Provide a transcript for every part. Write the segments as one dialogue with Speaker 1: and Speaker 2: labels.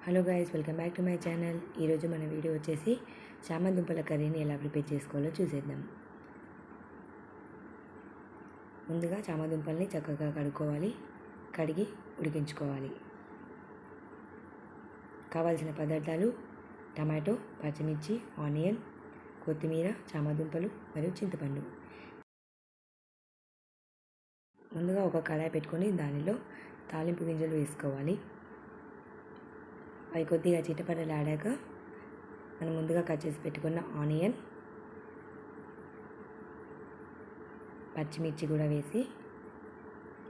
Speaker 1: Hello guys, welcome back to my channel. ఈరోజు మన video వచ్చేసి చామదుంపల కర్రీని ఎలా ప్రిపేర్ చేసుకోవాలో చూసేద్దాం. ముందుగా చామదుంపల్ని చక్కగా కడుక్కోవాలి, కడిగి ఉడికించుకోవాలి. కావాల్సిన పదార్థాలు: టమాటో, పచ్చిమిర్చి, ఆనియన్, కొత్తిమీర, చామదుంపలు మరియు చింతపండు. ముందుగా ఒక కడాయి పెట్టుకొని దానిలో తాలింపు గింజలు వేసుకోవాలి. అవి కొద్దిగా చిటపటలాడాక మనం ముందుగా కట్ చేసి పెట్టుకున్న ఆనియన్, పచ్చిమిర్చి కూడా వేసి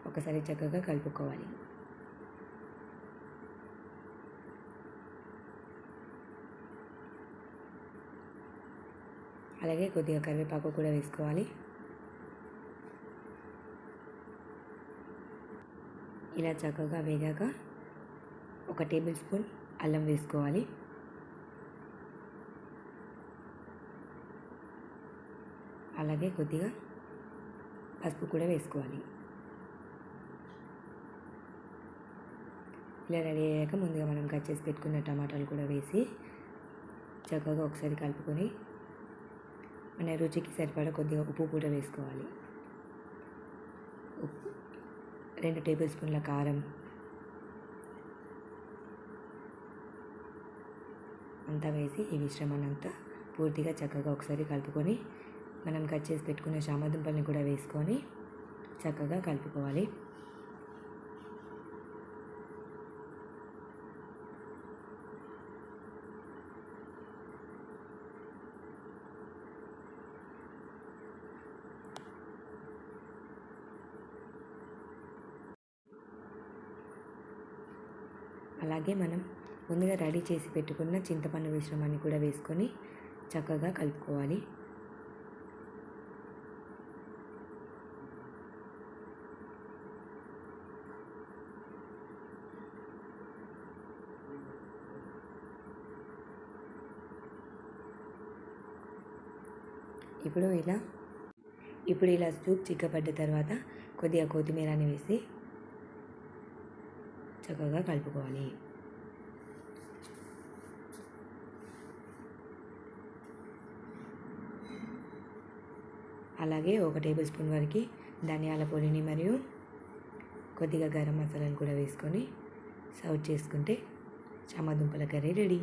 Speaker 1: ఒకసారి చక్కగా కలుపుకోవాలి. అలాగే కొద్దిగా కరివేపాకు కూడా వేసుకోవాలి. ఇలా చక్కగా వేగాక 1 టేబుల్ స్పూన్ అల్లం వేసుకోవాలి. అలాగే కొద్దిగా పసుపు కూడా వేసుకోవాలి. ఇలా రెడీ అయ్యాక ముందుగా మనం కట్ చేసి పెట్టుకున్న టమాటాలు కూడా వేసి చక్కగా ఒకసారి కలుపుకొని మన రుచికి సరిపడా కొద్దిగా ఉప్పు కూడా వేసుకోవాలి. 2 టేబుల్ స్పూన్ల కారం, అంతా వేసి ఈ మిశ్రమాన్ని అంతా పూర్తిగా చక్కగా ఒకసారి కలుపుకొని మనం కట్ చేసి పెట్టుకున్న చామదుంపల్ని కూడా వేసుకొని చక్కగా కలుపుకోవాలి. అలాగే మనం ముందుగా రెడీ చేసి పెట్టుకున్న చింతపండు మిశ్రమాన్ని కూడా వేసుకొని చక్కగా కలుపుకోవాలి. ఇప్పుడు ఇలా సూప్ చిక్కబడ్డ తర్వాత కొద్దిగా కొత్తిమీరని వేసి చక్కగా కలుపుకోవాలి. అలాగే 1 టేబుల్ స్పూన్ వరకు ధనియాల పొడిని మరియు కొద్దిగా గరం మసాలాను కూడా వేసుకొని సర్వ్ చేసుకుంటే చామదుంపల కర్రీ రెడీ.